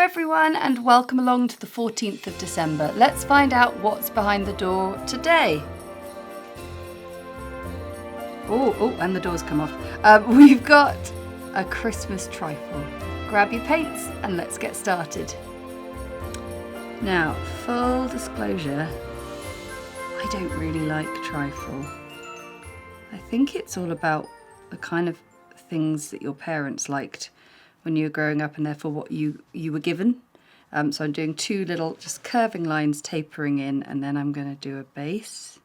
everyone and welcome along to the 14th of December. Let's find out what's behind the door today. Oh, and the door's come off. We've got a Christmas trifle. Grab your paints and let's get started. Now, full disclosure, I don't really like trifle. I think it's all about the kind of things that your parents liked when you were growing up and therefore what you were given. So I'm doing two little just curving lines tapering in, and then I'm going to do a base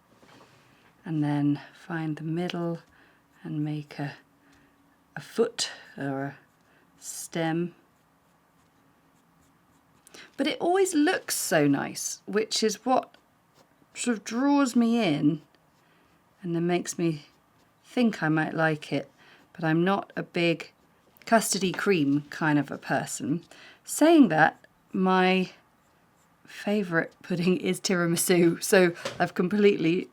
and then find the middle and make a foot or a stem. But it always looks so nice, which is what sort of draws me in and then makes me think I might like it, but I'm not a big custardy cream kind of a person. Saying that, my favourite pudding is tiramisu, so I've completely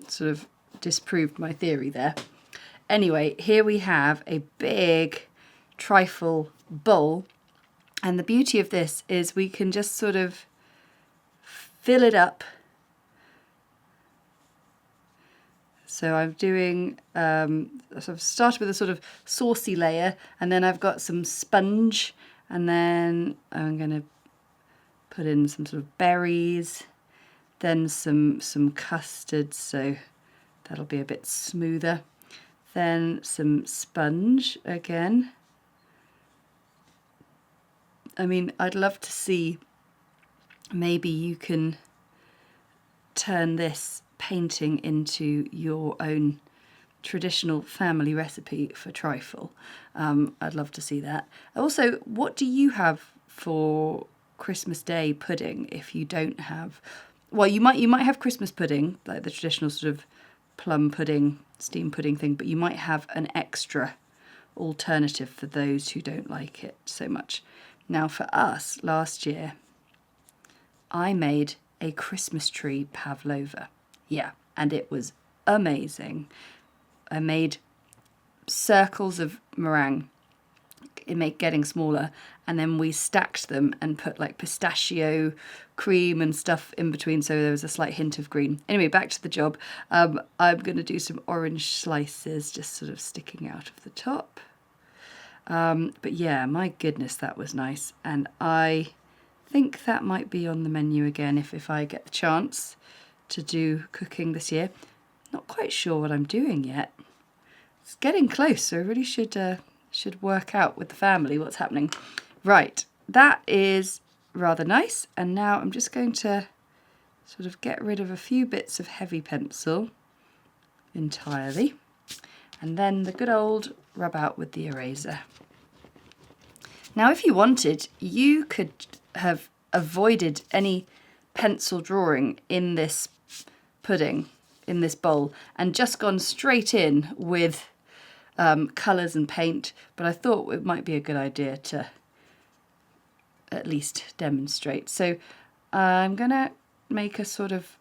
sort of disproved my theory there. Anyway, here we have a big trifle bowl, and the beauty of this is we can just sort of fill it up. So I'm doing, so I've started with a sort of saucy layer, and then I've got some sponge, and then I'm going to put in some sort of berries, then some custard, so that'll be a bit smoother. Then some sponge again. I mean, I'd love to see, maybe you can turn this painting into your own traditional family recipe for trifle. I'd love to see that. Also, what do you have for Christmas Day pudding if you don't have, well, you might have Christmas pudding, like the traditional sort of plum pudding, steam pudding thing, but you might have an extra alternative for those who don't like it so much. Now for us, last year, I made a Christmas tree pavlova. Yeah, and it was amazing. I made circles of meringue, getting smaller, and then we stacked them and put like pistachio cream and stuff in between, so there was a slight hint of green. Anyway, back to the job. I'm going to do some orange slices just sort of sticking out of the top. But yeah, my goodness, that was nice, and I think that might be on the menu again if I get the chance to do cooking this year. Not quite sure what I'm doing yet. It's getting close, so I really should work out with the family what's happening. Right, that is rather nice, and now I'm just going to sort of get rid of a few bits of heavy pencil entirely, and then the good old rub out with the eraser. Now if you wanted, you could have avoided any pencil drawing in this pudding, in this bowl, and just gone straight in with colours and paint, but I thought it might be a good idea to at least demonstrate. So I'm going to make a sort of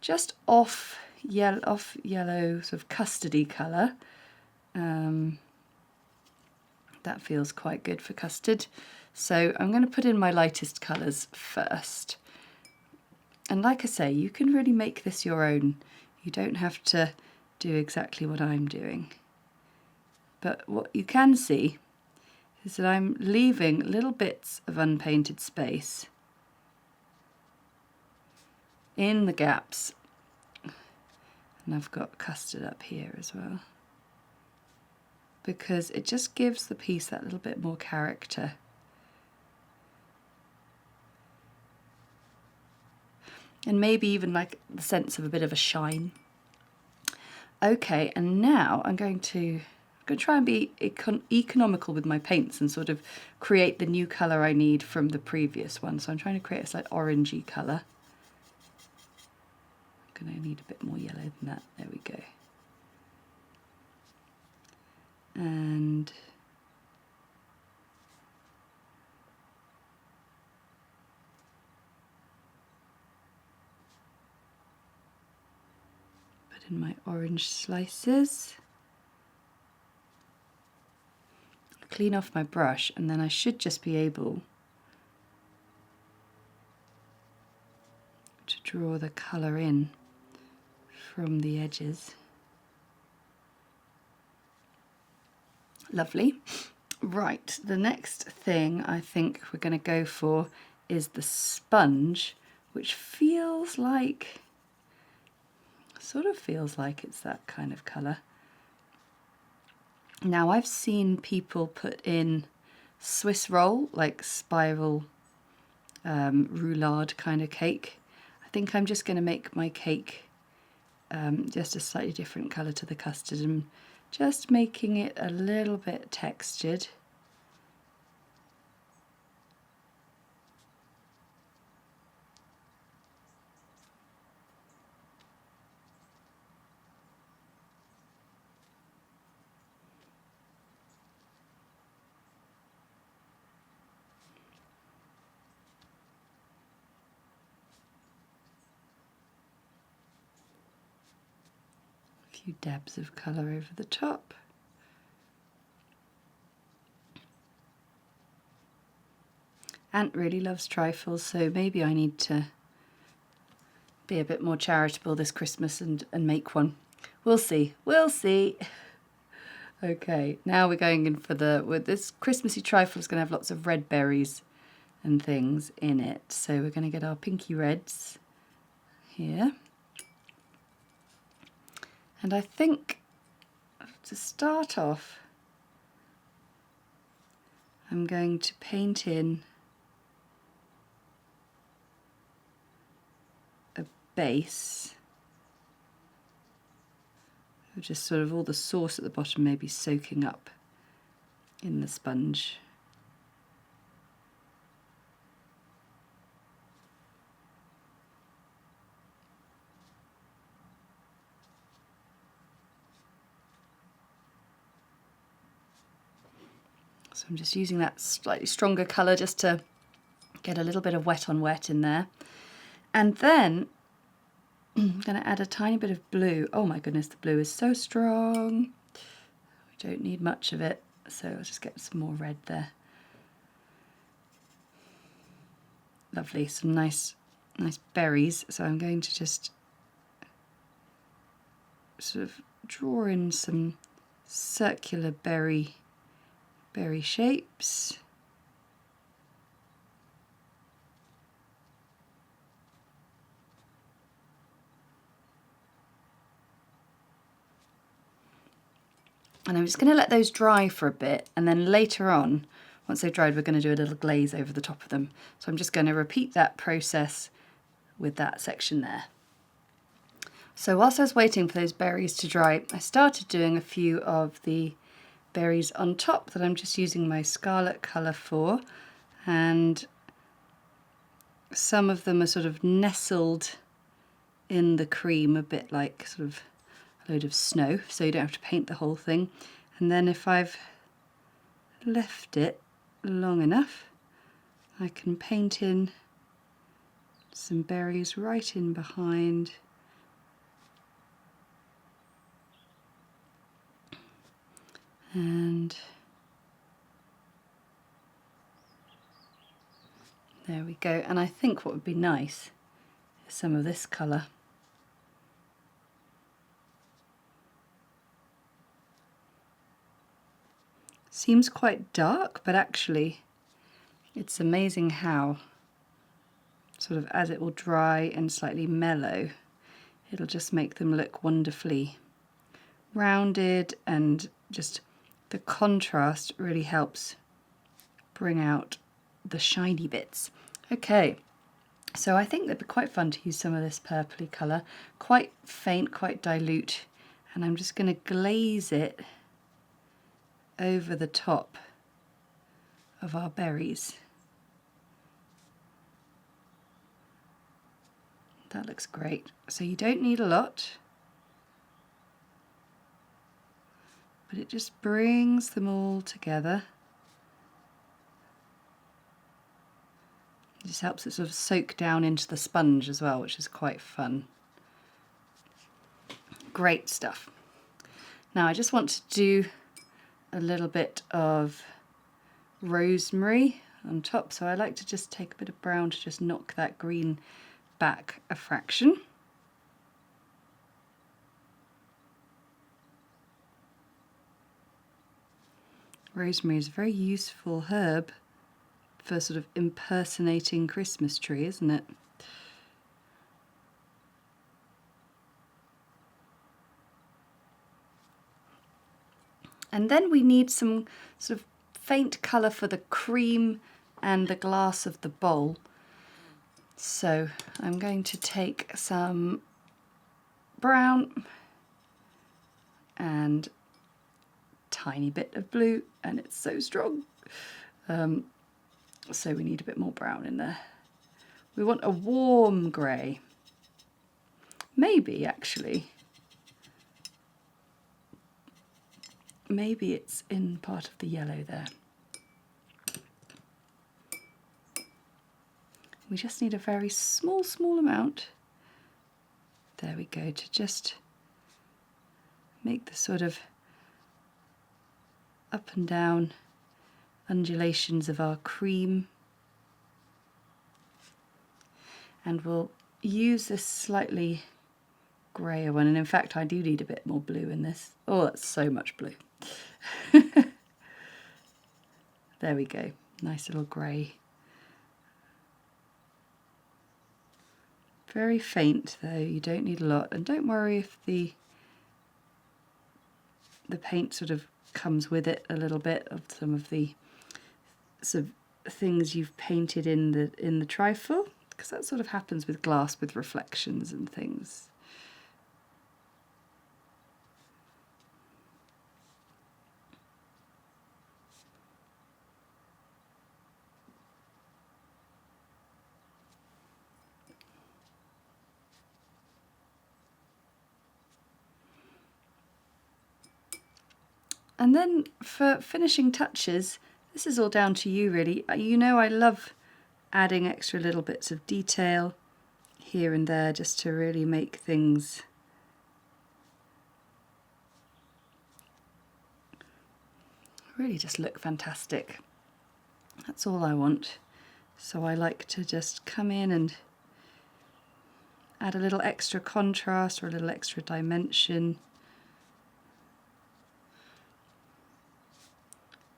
just off yellow sort of custardy colour. That feels quite good for custard. So I'm going to put in my lightest colours first. And like I say, you can really make this your own. You don't have to do exactly what I'm doing. But what you can see is that I'm leaving little bits of unpainted space in the gaps. And I've got custard up here as well, because it just gives the piece that little bit more character. And maybe even like the sense of a bit of a shine. Okay, and now I'm going to try and be economical with my paints and sort of create the new colour I need from the previous one. So I'm trying to create a slight orangey colour. I'm going to need a bit more yellow than that. There we go. And put in my orange slices. Clean off my brush, and then I should just be able draw the colour in from the edges. Lovely. Right, the next thing I think we're going to go for is the sponge, which feels like, sort of feels like it's that kind of colour. Now I've seen people put in Swiss roll, like spiral roulade kind of cake. I think I'm just going to make my cake just a slightly different colour to the custard and just making it a little bit textured. A few dabs of colour over the top. Ant really loves trifles, so maybe I need to be a bit more charitable this Christmas and make one. We'll see, we'll see. Okay, now we're going in for this Christmassy trifle is going to have lots of red berries and things in it. So we're going to get our pinky reds here. And I think to start off, I'm going to paint in a base, just sort of all the sauce at the bottom maybe soaking up in the sponge. So I'm just using that slightly stronger colour just to get a little bit of wet on wet in there. And then I'm going to add a tiny bit of blue. Oh my goodness, the blue is so strong. We don't need much of it, so I'll just get some more red there. Lovely, some nice berries. So I'm going to just sort of draw in some circular berry shapes. And I'm just going to let those dry for a bit, and then later on, once they've dried, we're going to do a little glaze over the top of them. So I'm just going to repeat that process with that section there. So whilst I was waiting for those berries to dry, I started doing a few of the berries on top that I'm just using my Scarlet colour for, and some of them are sort of nestled in the cream a bit like sort of a load of snow, so you don't have to paint the whole thing. And then if I've left it long enough, I can paint in some berries right in behind. And there we go. And I think what would be nice is some of this colour. Seems quite dark, but actually it's amazing how sort of as it will dry and slightly mellow, it'll just make them look wonderfully rounded, and just the contrast really helps bring out the shiny bits. Okay, so I think that'd be quite fun to use some of this purpley colour, quite faint, quite dilute, and I'm just going to glaze it over the top of our berries. That looks great. So you don't need a lot, but it just brings them all together. It just helps it sort of soak down into the sponge as well, which is quite fun. Great stuff. Now I just want to do a little bit of rosemary on top, so I like to just take a bit of brown to just knock that green back a fraction. Rosemary is a very useful herb for sort of impersonating Christmas tree, isn't it? And then we need some sort of faint colour for the cream and the glass of the bowl. So I'm going to take some brown and tiny bit of blue, and it's so strong. So we need a bit more brown in there. We want a warm grey. Maybe actually. Maybe it's in part of the yellow there. We just need a very small amount. There we go, to just make the sort of up and down undulations of our cream. And we'll use this slightly greyer one, and in fact I do need a bit more blue in this. Oh, that's so much blue. There we go, nice little grey. Very faint though, you don't need a lot, and don't worry if the paint sort of comes with it a little bit of some of the sort of things you've painted in the trifle, because that sort of happens with glass with reflections and things. And then for finishing touches, this is all down to you really. You know I love adding extra little bits of detail here and there just to really make things really just look fantastic. That's all I want. So I like to just come in and add a little extra contrast or a little extra dimension.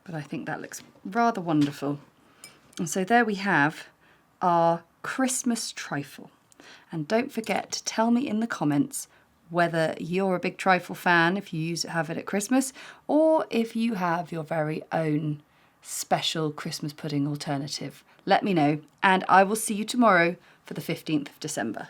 But I think that looks rather wonderful. And so there we have our Christmas trifle. And don't forget to tell me in the comments whether you're a big trifle fan, if you have it at Christmas, or if you have your very own special Christmas pudding alternative. Let me know, and I will see you tomorrow for the 15th of December.